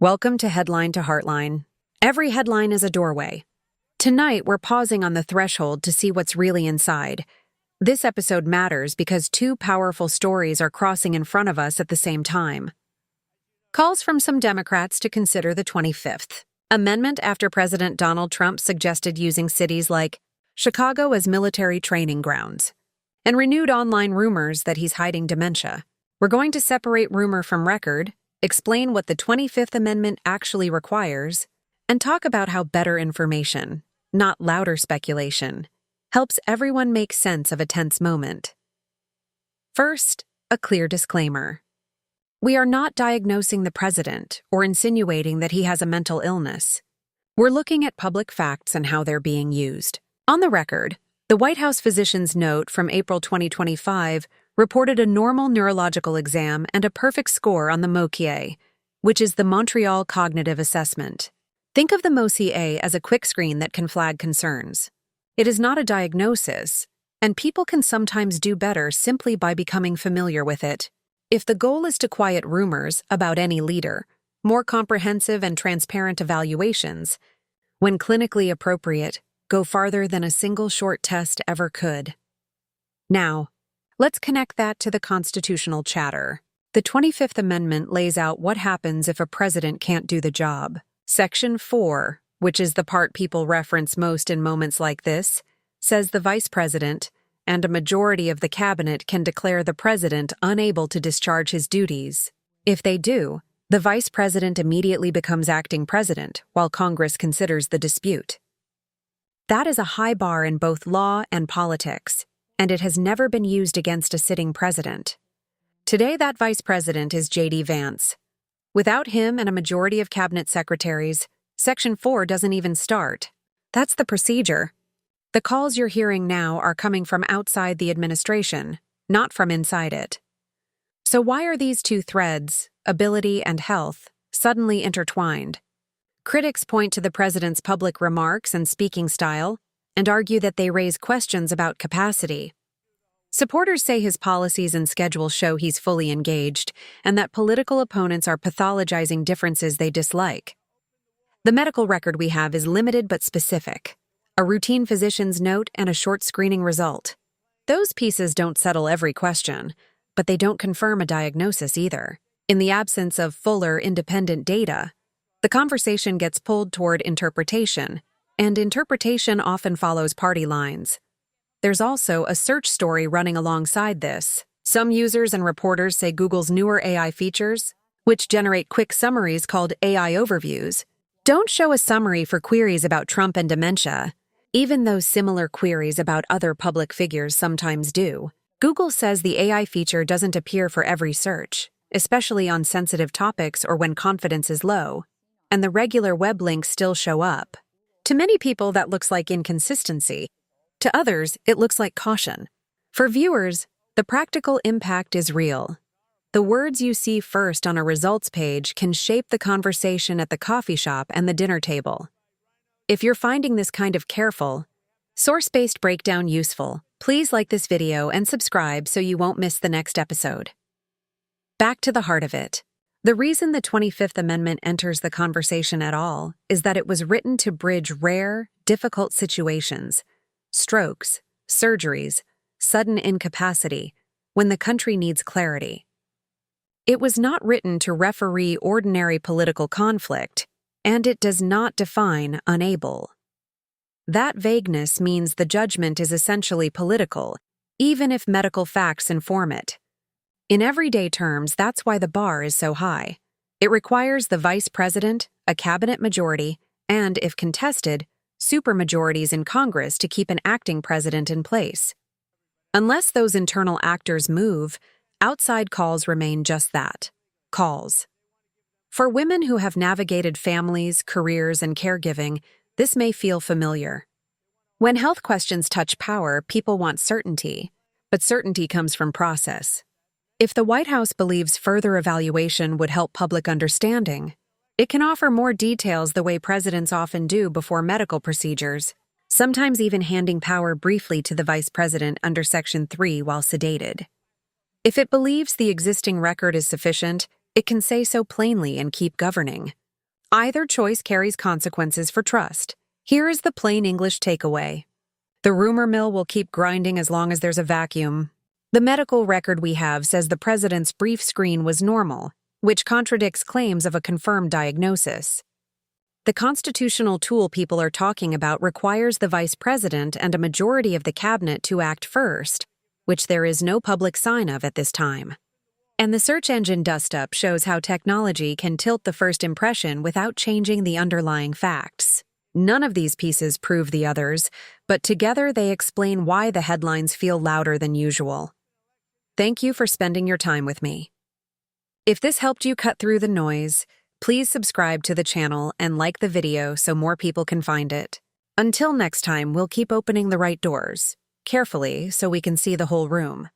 Welcome to Headline to Heartline. Every headline is a doorway. Tonight, we're pausing on the threshold to see what's really inside. This episode matters because two powerful stories are crossing in front of us at the same time. Calls from some Democrats to consider the 25th Amendment after President Donald Trump suggested using cities like Chicago as military training grounds, and renewed online rumors that he's hiding dementia. We're going to separate rumor from record, explain what the 25th Amendment actually requires, and talk about how better information, not louder speculation, helps everyone make sense of a tense moment. First, a clear disclaimer. We are not diagnosing the president or insinuating that he has a mental illness. We're looking at public facts and how they're being used. On the record, the White House physician's note from April 2025 reported a normal neurological exam and a perfect score on the MOCA, which is the Montreal Cognitive Assessment. Think of the MOCA as a quick screen that can flag concerns. It is not a diagnosis, and people can sometimes do better simply by becoming familiar with it. If the goal is to quiet rumors about any leader, more comprehensive and transparent evaluations, when clinically appropriate, go farther than a single short test ever could. Now, let's connect that to the constitutional chatter. The 25th Amendment lays out what happens if a president can't do the job. Section 4, which is the part people reference most in moments like this, says the vice president and a majority of the cabinet can declare the president unable to discharge his duties. If they do, the vice president immediately becomes acting president while Congress considers the dispute. That is a high bar in both law and politics, and it has never been used against a sitting president. Today, that vice president is JD Vance. Without him and a majority of cabinet secretaries, Section 4 doesn't even start. That's the procedure. The calls you're hearing now are coming from outside the administration, not from inside it. So why are these two threads, ability and health, suddenly intertwined? Critics point to the president's public remarks and speaking style and argue that they raise questions about capacity. Supporters say his policies and schedule show he's fully engaged and that political opponents are pathologizing differences they dislike. The medical record we have is limited but specific. A routine physician's note and a short screening result. Those pieces don't settle every question, but they don't confirm a diagnosis either. In the absence of fuller, independent data, the conversation gets pulled toward interpretation, and interpretation often follows party lines. There's also a search story running alongside this. Some users and reporters say Google's newer AI features, which generate quick summaries called AI overviews, don't show a summary for queries about Trump and dementia, even though similar queries about other public figures sometimes do. Google says the AI feature doesn't appear for every search, especially on sensitive topics or when confidence is low, and the regular web links still show up. To many people, that looks like inconsistency. To others, it looks like caution. For viewers, the practical impact is real. The words you see first on a results page can shape the conversation at the coffee shop and the dinner table. If you're finding this kind of careful, source-based breakdown useful, please like this video and subscribe so you won't miss the next episode. Back to the heart of it. The reason the 25th Amendment enters the conversation at all is that it was written to bridge rare, difficult situations, strokes, surgeries, sudden incapacity, when the country needs clarity. It was not written to referee ordinary political conflict, and it does not define unable. That vagueness means the judgment is essentially political, even if medical facts inform it. In everyday terms, that's why the bar is so high. It requires the vice president, a cabinet majority, and, if contested, supermajorities in Congress to keep an acting president in place. Unless those internal actors move, outside calls remain just that, calls. For women who have navigated families, careers, and caregiving, this may feel familiar. When health questions touch power, people want certainty, but certainty comes from process. If the White House believes further evaluation would help public understanding, it can offer more details the way presidents often do before medical procedures, sometimes even handing power briefly to the vice president under Section 3 while sedated. If it believes the existing record is sufficient, it can say so plainly and keep governing. Either choice carries consequences for trust. Here is the plain English takeaway. The rumor mill will keep grinding as long as there's a vacuum. The medical record we have says the president's brief screen was normal, which contradicts claims of a confirmed diagnosis. The constitutional tool people are talking about requires the vice president and a majority of the cabinet to act first, which there is no public sign of at this time. And the search engine dust-up shows how technology can tilt the first impression without changing the underlying facts. None of these pieces prove the others, but together they explain why the headlines feel louder than usual. Thank you for spending your time with me. If this helped you cut through the noise, please subscribe to the channel and like the video so more people can find it. Until next time, we'll keep opening the right doors, carefully so we can see the whole room.